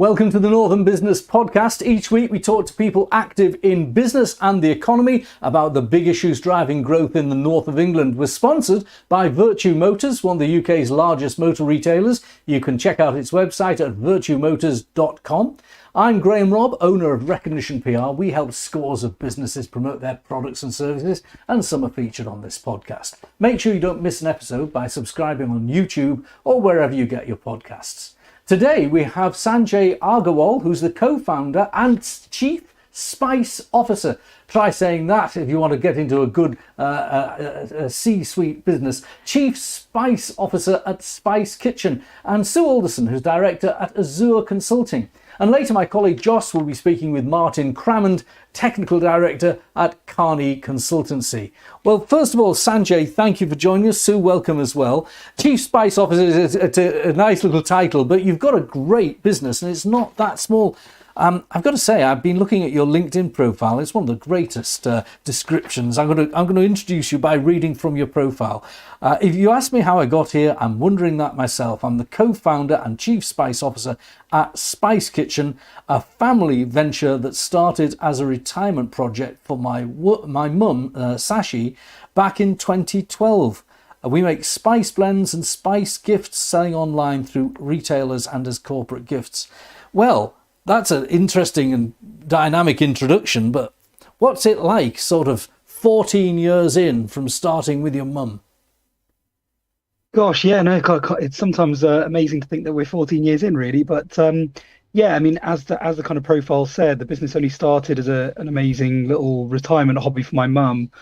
Welcome to the Northern Business Podcast. Each week we talk to people active in business and the economy about the big issues driving growth in the north of England. We're sponsored by Virtue Motors, one of the UK's largest motor retailers. You can check out its website at virtuemotors.com. I'm Graham Robb, owner of Recognition PR. We help scores of businesses promote their products and services, and some are featured on this podcast. Make sure you don't miss an episode by subscribing on YouTube or wherever you get your podcasts. Today we have Sanjay Agarwal, who's the co-founder and Chief Spice Officer. Try saying that if you want to get into a good C-suite business. Chief Spice Officer at Spice Kitchen. And Sue Alderson, who's Director at Azure Consulting. And later my colleague Joss will be speaking with Martin Cramond, Technical Director at Carney Consultancy. Well, first of all, Sanjay, thank you for joining us. Sue, welcome as well. Chief Spice Officer is a nice little title, but you've got a great business and it's not that small. I've got to say, I've been looking at your LinkedIn profile. It's one of the greatest descriptions. I'm going to introduce you by reading from your profile. If you ask me how I got here, I'm wondering that myself. I'm the co-founder and Chief Spice Officer at Spice Kitchen, a family venture that started as a retirement project for my mum, Sashi, back in 2012. We make spice blends and spice gifts, selling online through retailers and as corporate gifts. Well, that's an interesting and dynamic introduction, but what's it like sort of 14 years in from starting with your mum? Gosh, yeah, no, it's sometimes amazing to think that we're 14 years in, really. But yeah, I mean, as the kind of profile said, the business only started as an amazing little retirement hobby for my mum.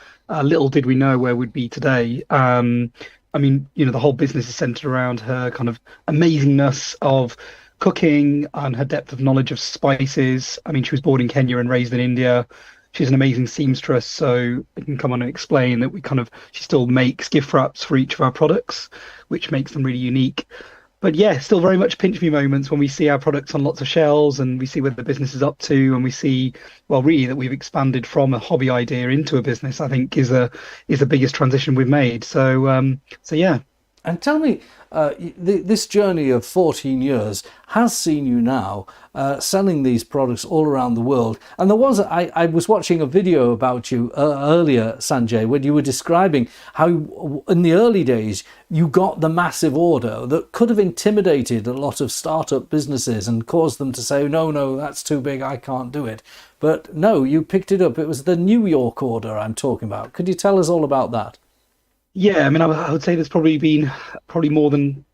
Little did we know where we'd be today. I mean, you know, the whole business is centered around her kind of amazingness of cooking and her depth of knowledge of spices. I mean, she was born in Kenya and raised in India. She's an amazing seamstress, so I can come on and explain that she still makes gift wraps for each of our products, which makes them really unique. But yeah, still very much pinch me moments when we see our products on lots of shelves and we see where the business is up to, and we see, well, really that we've expanded from a hobby idea into a business, I think is the biggest transition we've made. So yeah. And tell me, this journey of 14 years has seen you now selling these products all around the world. And I was watching a video about you earlier, Sanjay, when you were describing how in the early days you got the massive order that could have intimidated a lot of startup businesses and caused them to say, no, that's too big, I can't do it. But no, you picked it up. It was the New York order I'm talking about. Could you tell us all about that? Yeah, I mean, I would say there's probably been more than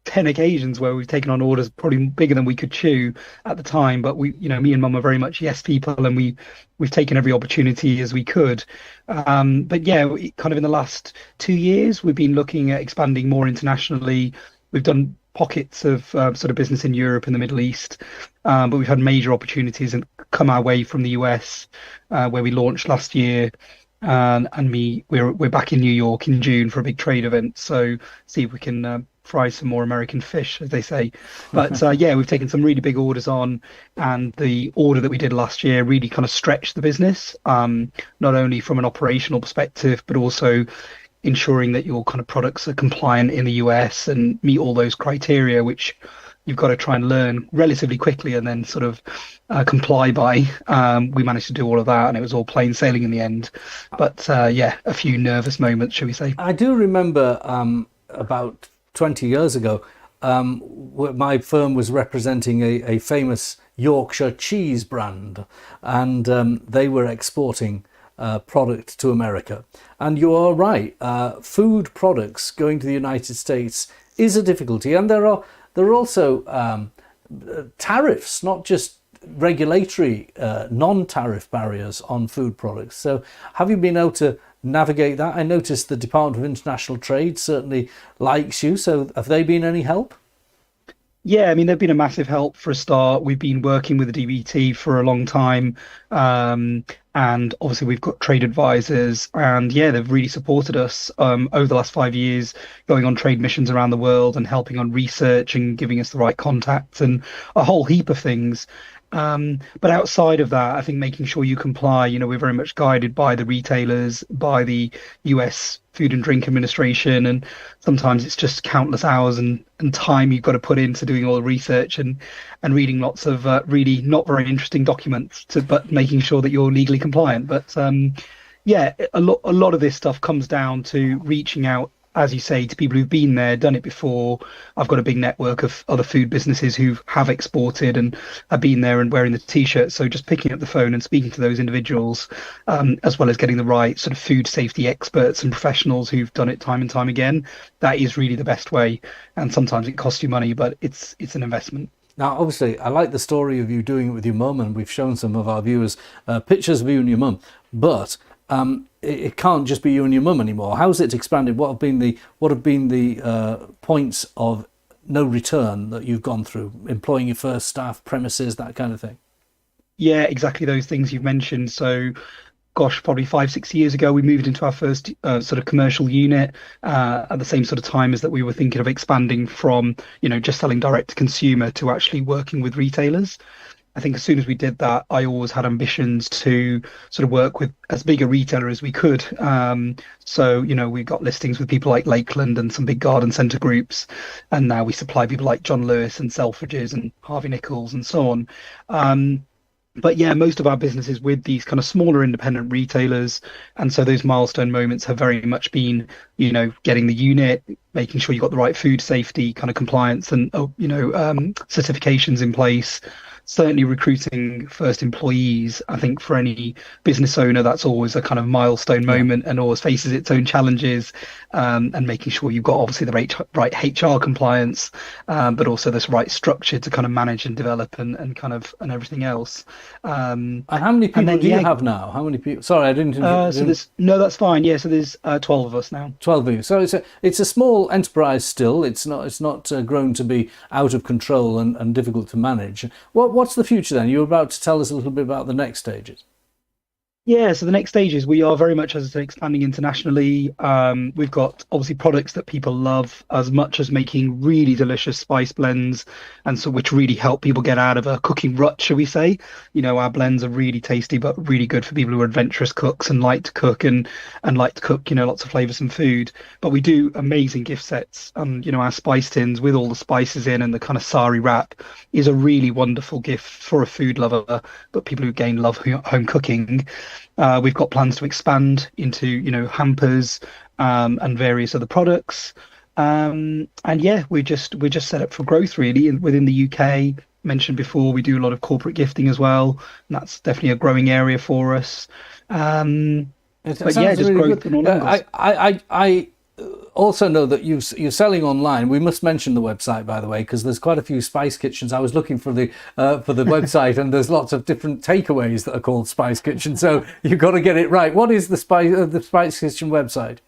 10 occasions where we've taken on orders probably bigger than we could chew at the time. But me and Mum are very much yes people, and we've taken every opportunity as we could. But yeah, kind of in the last 2 years, we've been looking at expanding more internationally. We've done pockets of sort of business in Europe and the Middle East, but we've had major opportunities and come our way from the US, where we launched last year. And we're back in New York in June for a big trade event. So see if we can fry some more American fish, as they say. But yeah, we've taken some really big orders on, and the order that we did last year really kind of stretched the business, not only from an operational perspective, but also ensuring that your kind of products are compliant in the US and meet all those criteria, which you've got to try and learn relatively quickly and then sort of comply by. We managed to do all of that, and it was all plain sailing in the end. But yeah, a few nervous moments, shall we say. I do remember about 20 years ago, my firm was representing a famous Yorkshire cheese brand, and they were exporting product to America. And you are right, food products going to the United States is a difficulty, and there are also tariffs, not just regulatory non-tariff barriers on food products. So have you been able to navigate that? I noticed the Department of International Trade certainly likes you, so have they been any help? Yeah, I mean, they've been a massive help for a start. We've been working with the DBT for a long time. And obviously we've got trade advisors, and yeah, they've really supported us over the last 5 years, going on trade missions around the world and helping on research and giving us the right contacts and a whole heap of things. But outside of that, I think making sure you comply, we're very much guided by the retailers, by the US Food and Drink Administration, and sometimes it's just countless hours and time you've got to put into doing all the research and reading lots of really not very interesting documents, but making sure that you're legally compliant. But yeah, a lot of this stuff comes down to reaching out, as you say, to people who've been there, done it before. I've got a big network of other food businesses who have exported and have been there and wearing the t-shirt. So just picking up the phone and speaking to those individuals, as well as getting the right sort of food safety experts and professionals who've done it time and time again, that is really the best way. And sometimes it costs you money, but it's an investment. Now, obviously, I like the story of you doing it with your mum, and we've shown some of our viewers pictures of you and your mum. But it can't just be you and your mum anymore. How's it expanded? What have been the points of no return that you've gone through? Employing your first staff, premises, that kind of thing. Yeah, exactly those things you've mentioned. So, gosh, probably 5, 6 years ago, we moved into our first sort of commercial unit at the same sort of time as that we were thinking of expanding from, just selling direct to consumer to actually working with retailers. I think as soon as we did that, I always had ambitions to sort of work with as big a retailer as we could. So, we got listings with people like Lakeland and some big garden centre groups. And now we supply people like John Lewis and Selfridges and Harvey Nichols and so on. But yeah, most of our business is with these kind of smaller independent retailers. And so those milestone moments have very much been, getting the unit, making sure you've got the right food safety kind of compliance and, certifications in place. Certainly recruiting first employees. I think for any business owner, that's always a kind of milestone moment and always faces its own challenges, and making sure you've got obviously the right HR compliance, but also this right structure to kind of manage and develop and everything else. And how many people do you have now? How many people? Sorry, I didn't. No, that's fine. Yeah, so there's 12 of us now. 12 of you. So it's a small enterprise still. It's not grown to be out of control and difficult to manage. What's the future then? You were about to tell us a little bit about the next stages. Yeah, so the next stage is we are very much, as I say, expanding internationally. We've got obviously products that people love as much as making really delicious spice blends, and so which really help people get out of a cooking rut, shall we say. Our blends are really tasty, but really good for people who are adventurous cooks and like to cook and like to cook, lots of flavoursome food. But we do amazing gift sets, and our spice tins with all the spices in and the kind of sari wrap is a really wonderful gift for a food lover, but people who again love home cooking. We've got plans to expand into, hampers and various other products. And yeah, we're just set up for growth really within the UK. Mentioned before, we do a lot of corporate gifting as well, and that's definitely a growing area for us. But yeah, just really growth in all angles. I also know that you're selling online. We must mention the website, by the way, because there's quite a few Spice Kitchens. I was looking for the website, and there's lots of different takeaways that are called Spice Kitchen. So you've got to get it right. What is the Spice Kitchen website?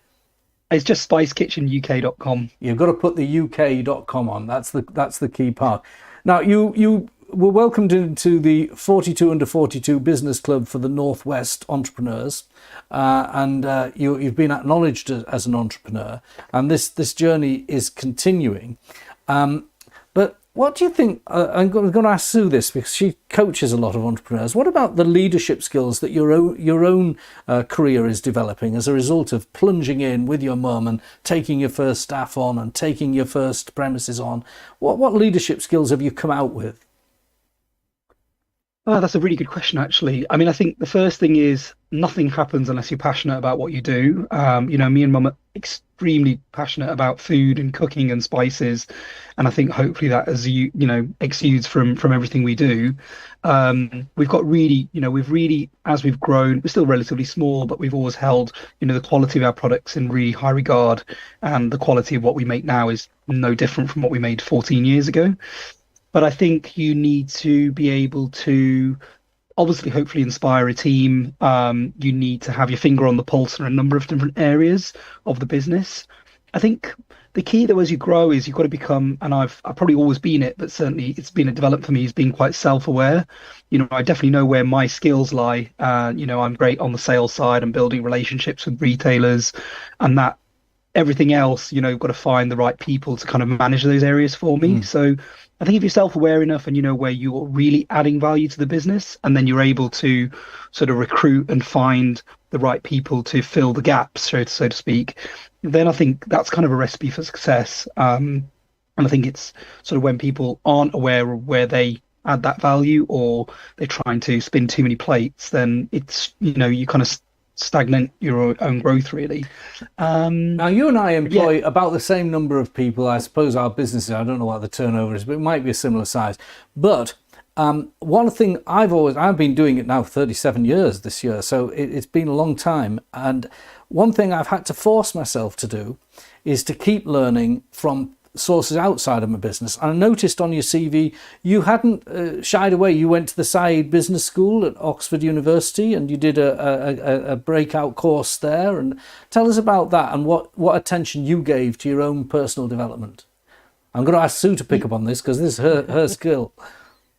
It's just spicekitchenuk.com. You've got to put the uk.com on. That's the key part. Now you were welcomed into the 42 under 42 business club for the Northwest entrepreneurs, and you've been acknowledged as an entrepreneur, and this journey is continuing. But what do you think? I'm going to ask Sue this because she coaches a lot of entrepreneurs. What about the leadership skills that your own career is developing as a result of plunging in with your mum and taking your first staff on and taking your first premises on? What leadership skills have you come out with? Oh, that's a really good question, actually. I mean, I think the first thing is nothing happens unless you're passionate about what you do. Me and Mum are extremely passionate about food and cooking and spices, and I think hopefully that exudes from everything we do. We've got really, as we've grown, we're still relatively small, but we've always held, the quality of our products in really high regard, and the quality of what we make now is no different from what we made 14 years ago. But I think you need to be able to obviously hopefully inspire a team. You need to have your finger on the pulse in a number of different areas of the business. I think the key though as you grow is you've got to become, and I've probably always been it, but certainly it's been a development for me, is being quite self-aware. I definitely know where my skills lie. I'm great on the sales side and building relationships with retailers, and that everything else, you've got to find the right people to kind of manage those areas for me. So I think if you're self-aware enough and you know where you're really adding value to the business, and then you're able to sort of recruit and find the right people to fill the gaps, so to speak, then I think that's kind of a recipe for success. And I think it's sort of when people aren't aware of where they add that value, or they're trying to spin too many plates, then it's, you kind of stagnate your own growth, really. Now, you and I Yeah. employ about the same number of people. I suppose our businesses, I don't know what the turnover is, but it might be a similar size. But one thing I've been doing it now for 37 years this year, so it's been a long time. And one thing I've had to force myself to do is to keep learning from sources outside of my business. And I noticed on your CV, you hadn't shied away. You went to the Said Business School at Oxford University, and you did a breakout course there. And tell us about that and what attention you gave to your own personal development. I'm going to ask Sue to pick up on this because this is her skill.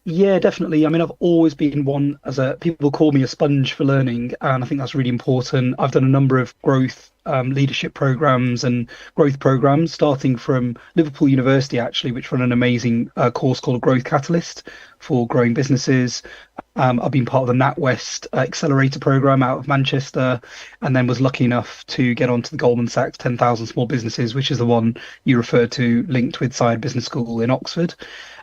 Yeah, definitely. I mean, I've always been one people call me a sponge for learning, and I think that's really important. I've done a number of growth leadership programs and growth programs, starting from Liverpool University, actually, which run an amazing course called Growth Catalyst for growing businesses. I've been part of the NatWest Accelerator program out of Manchester, and then was lucky enough to get onto the Goldman Sachs 10,000 Small Businesses, which is the one you referred to, linked with Said Business School in Oxford.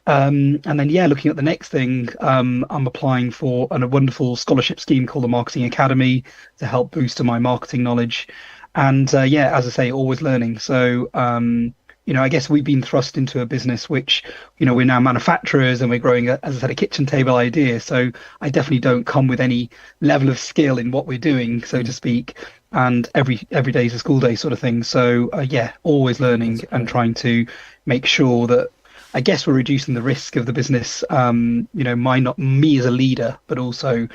And then, yeah, looking at the next thing, I'm applying for a wonderful scholarship scheme called the Marketing Academy to help boost my marketing knowledge. And yeah, as I say, always learning. So, I guess we've been thrust into a business which, we're now manufacturers, and we're growing, as I said, a kitchen table idea. So I definitely don't come with any level of skill in what we're doing, so to speak. And every day is a school day sort of thing. So yeah, always learning and trying to make sure that, I guess, we're reducing the risk of the business, not me as a leader, but also,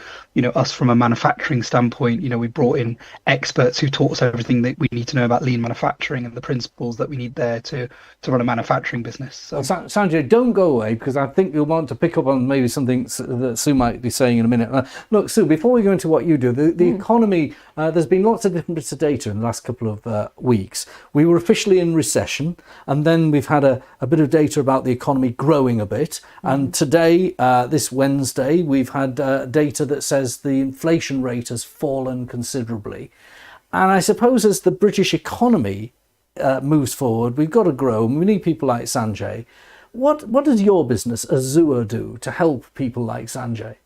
us from a manufacturing standpoint. We brought in experts who taught us everything that we need to know about lean manufacturing and the principles that we need there to run a manufacturing business. So, Well, Sanjay, don't go away, because I think you'll want to pick up on maybe something that Sue might be saying in a minute. Look, Sue, before we go into what you do, the economy, there's been lots of different bits of data in the last couple of weeks. We were officially in recession, and then we've had a bit of data about the economy growing a bit. And today, this Wednesday, we've had data that says the inflation rate has fallen considerably. And I suppose as the British economy moves forward, we've got to grow, and we need people like Sanjay. What does your business, Azure, do to help people like Sanjay?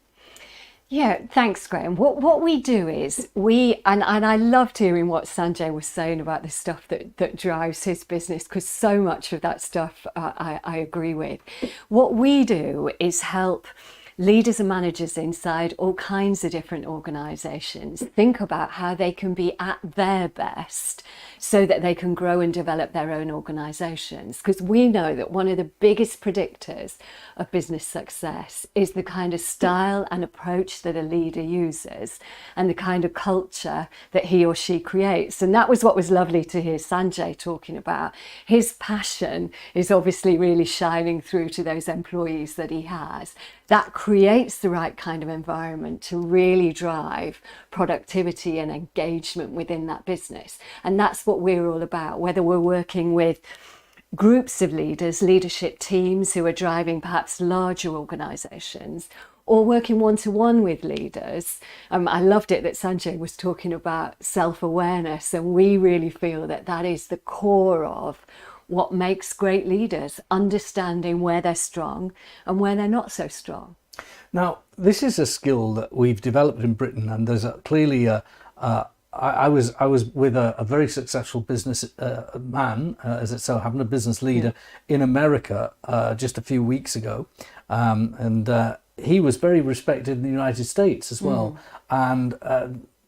Yeah, thanks, Graham. What we do is and I loved hearing what Sanjay was saying about the stuff that drives his business, because so much of that stuff I agree with. What we do is help leaders and managers inside all kinds of different organizations think about how they can be at their best so that they can grow and develop their own organizations. Because we know that one of the biggest predictors of business success is the kind of style and approach that a leader uses and the kind of culture that he or she creates. And that was what was lovely to hear Sanjay talking about. His passion is obviously really shining through to those employees that he has. That creates the right kind of environment to really drive productivity and engagement within that business. And that's what we're all about, whether we're working with groups of leaders, leadership teams who are driving perhaps larger organizations, or working one-to-one with leaders. I loved it that Sanjay was talking about self-awareness, and we really feel that that is the core of what makes great leaders, understanding where they're strong and where they're not so strong. Now, this is a skill that we've developed in Britain, and there's clearly I was with a very successful business man, as it so happened, a business leader in America just a few weeks ago, and he was very respected in the United States as well, and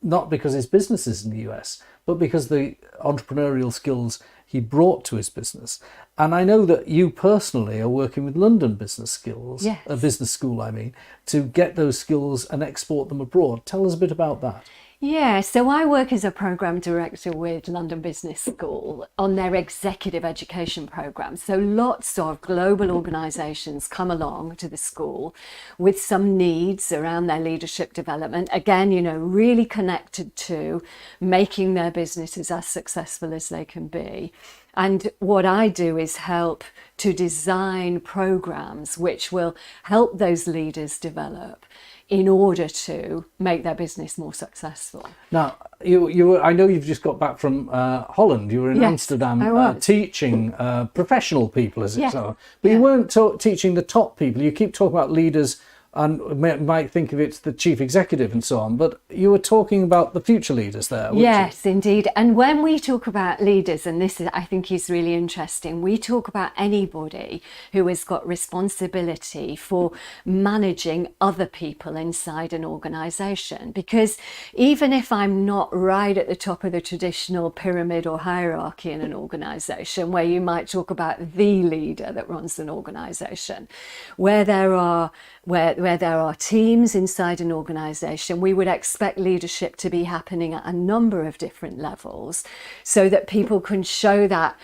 not because his business is in the US, but because the entrepreneurial skills he brought to his business. And I know that you personally are working with London Business Skills, Yes. a business school, I mean, to get those skills and export them abroad. Tell us a bit about that. Yeah, so I work as a program director with London Business School on their executive education program. So lots of global organizations come along to the school with some needs around their leadership development. Again, really connected to making their businesses as successful as they can be. And what I do is help to design programs which will help those leaders develop in order to make their business more successful. Now, I know you've just got back from Holland. You were in Yes, Amsterdam I was. teaching professional people, as Yes. it so. But you weren't teaching the top people. You keep talking about leaders and might think of it the chief executive and so on, but you were talking about the future leaders there, weren't Yes, indeed. And when we talk about leaders, and this is, I think is really interesting, we talk about anybody who has got responsibility for managing other people inside an organization. Because even if I'm not right at the top of the traditional pyramid or hierarchy in an organization, where you might talk about the leader that runs an organization, where there are teams inside an organization, we would expect leadership to be happening at a number of different levels so that people can show that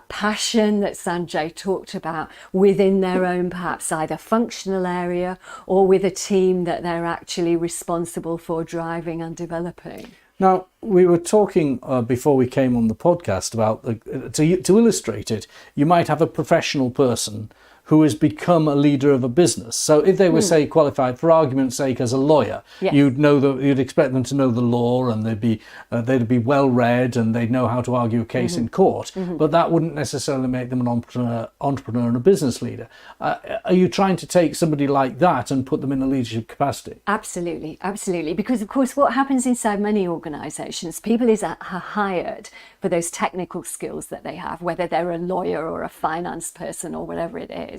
passion that Sanjay talked about within their own perhaps either functional area or with a team that they're actually responsible for driving and developing. Now, we were talking before we came on the podcast about, to illustrate it, you might have a professional person who has become a leader of a business. So if they were, say, qualified, for argument's sake, as a lawyer, Yes. you'd expect them to know the law, and they'd be well read, and they'd know how to argue a case in court. But that wouldn't necessarily make them an entrepreneur and a business leader. Are you trying to take somebody like that and put them in a leadership capacity? Absolutely, absolutely. Because of course, what happens inside many organizations, people are hired for those technical skills that they have, whether they're a lawyer or a finance person or whatever it is.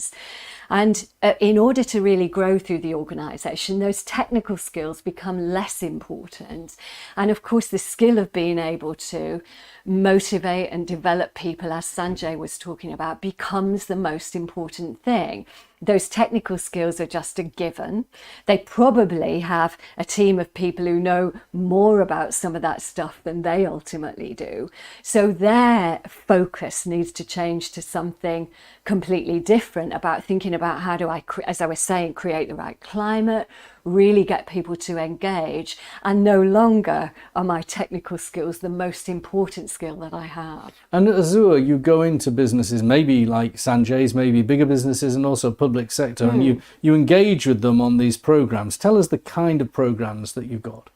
And in order to really grow through the organization, those technical skills become less important. And of course, the skill of being able to motivate and develop people, as Sanjay was talking about, becomes the most important thing. Those technical skills are just a given. They probably have a team of people who know more about some of that stuff than they ultimately do. So their focus needs to change to something completely different, about thinking about how do I, as I was saying, create the right climate, really get people to engage, and no longer are my technical skills the most important skill that I have. And at Azure, you go into businesses, maybe like Sanjay's, maybe bigger businesses and also public sector, and you engage with them on these programs. Tell us the kind of programs that you've got.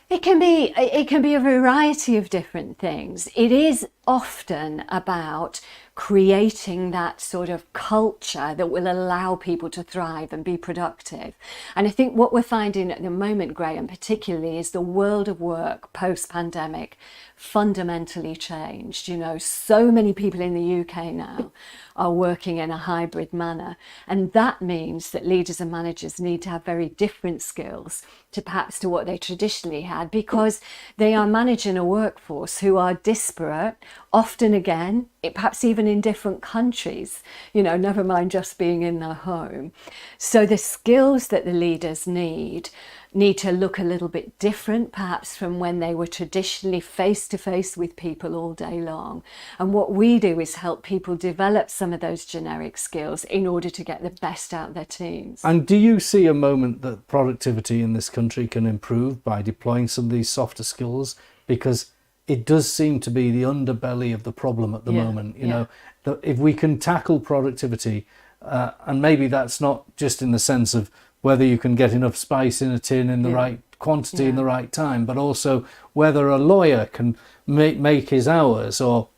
It can be a variety of different things. It is often about creating that sort of culture that will allow people to thrive and be productive. And I think what we're finding at the moment, Graham, particularly, is the world of work post-pandemic fundamentally changed. So many people in the UK now are working in a hybrid manner, and that means that leaders and managers need to have very different skills to what they traditionally had, because they are managing a workforce who are disparate, often again, perhaps even in different countries, never mind just being in their home. So the skills that the leaders need to look a little bit different, perhaps from when they were traditionally face to face with people all day long. And what we do is help people develop some of those generic skills in order to get the best out of their teams. And do you see a moment that productivity in this country can improve by deploying some of these softer skills? Because it does seem to be the underbelly of the problem at the moment. That if we can tackle productivity, and maybe that's not just in the sense of whether you can get enough spice in a tin in the right quantity in the right time, but also whether a lawyer can make his hours, or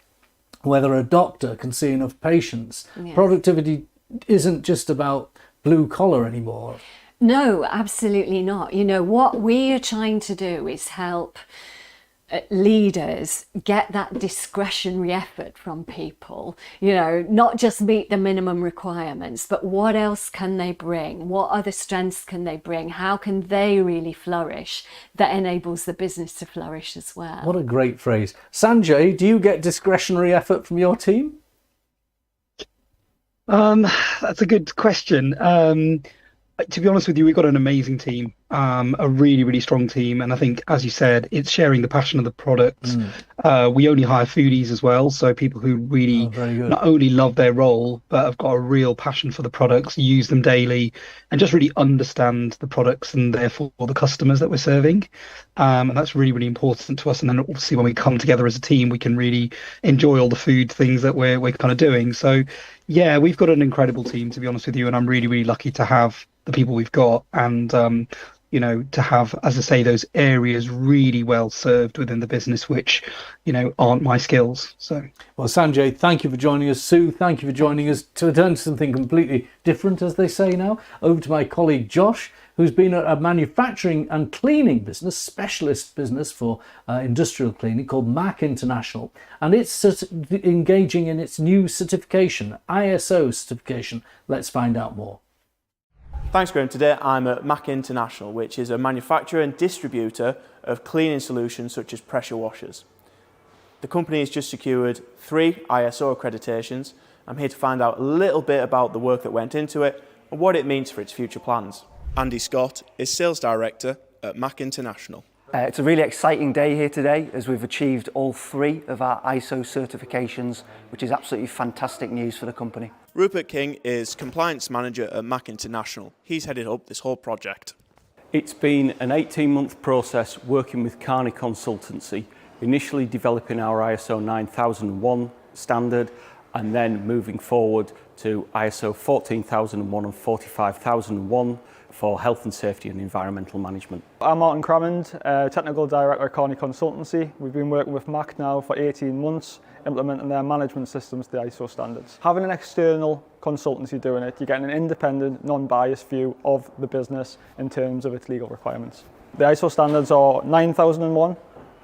whether a doctor can see enough patients. Yes. Productivity isn't just about blue collar anymore. No, absolutely not. What we are trying to do is help leaders get that discretionary effort from people, not just meet the minimum requirements, but what else can they bring? What other strengths can they bring? How can they really flourish that enables the business to flourish as well? What a great phrase. Sanjay, do you get discretionary effort from your team? That's a good question. To be honest with you, we've got an amazing team. a really, really strong team. And I think, as you said, it's sharing the passion of the products. We only hire foodies as well, so people who really very good. not only love their role, but have got a real passion for the products, use them daily, and just really understand the products and therefore the customers that we're serving. And that's really, really important to us. And then obviously when we come together as a team, we can really enjoy all the food things that we're kind of doing. So yeah, we've got an incredible team, to be honest with you, and I'm really, really lucky to have the people we've got, and to have, as I say, those areas really well served within the business, which, aren't my skills. So, well, Sanjay, thank you for joining us. Sue, thank you for joining us. To turn to something completely different, as they say now, over to my colleague Josh, who's been a manufacturing and cleaning business, specialist business for industrial cleaning called Mack International. And it's engaging in its new certification, ISO certification. Let's find out more. Thanks, Graham. Today I'm at Mack International, which is a manufacturer and distributor of cleaning solutions such as pressure washers. The company has just secured 3 ISO accreditations. I'm here to find out a little bit about the work that went into it and what it means for its future plans. Andy Scott is Sales Director at Mack International. It's a really exciting day here today as we've achieved all 3 of our ISO certifications, which is absolutely fantastic news for the company. Rupert King is Compliance Manager at Mack International. He's headed up this whole project. It's been an 18-month process working with Kearney Consultancy, initially developing our ISO 9001 standard and then moving forward to ISO 14001 and 45001 for health and safety and environmental management. I'm Martin Crammond, Technical Director at Kearney Consultancy. We've been working with Mack now for 18 months, implementing their management systems to the ISO standards. Having an external consultancy doing it, you're getting an independent, non-biased view of the business in terms of its legal requirements. The ISO standards are 9001,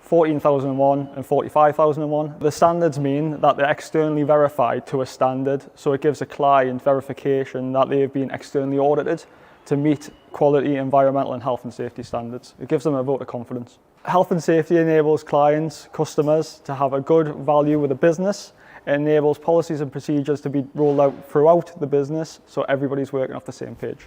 14001 and 45001. The standards mean that they're externally verified to a standard, so it gives a client verification that they have been externally audited to meet quality, environmental and health and safety standards. It gives them a vote of confidence. Health and safety enables clients, customers to have a good value with a business. It enables policies and procedures to be rolled out throughout the business so everybody's working off the same page.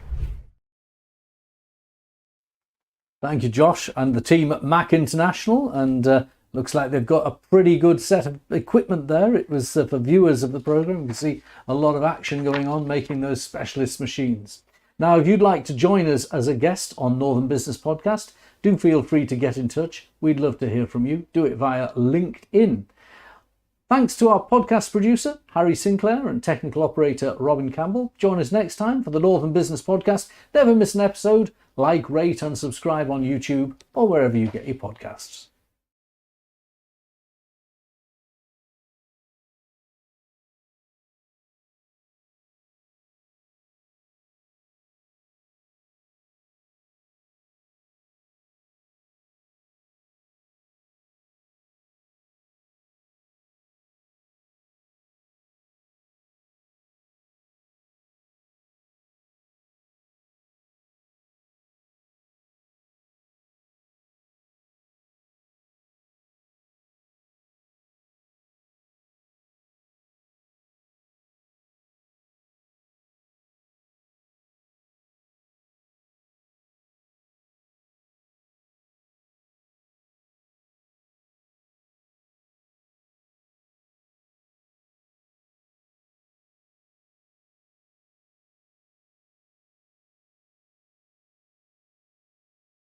Thank you, Josh, and the team at Mack International. And looks like they've got a pretty good set of equipment there. It was for viewers of the programme. You can see a lot of action going on making those specialist machines. Now, if you'd like to join us as a guest on Northern Business Podcast, do feel free to get in touch. We'd love to hear from you. Do it via LinkedIn. Thanks to our podcast producer, Harry Sinclair, and technical operator, Robin Campbell. Join us next time for the Northern Business Podcast. Never miss an episode. Like, rate and subscribe on YouTube or wherever you get your podcasts.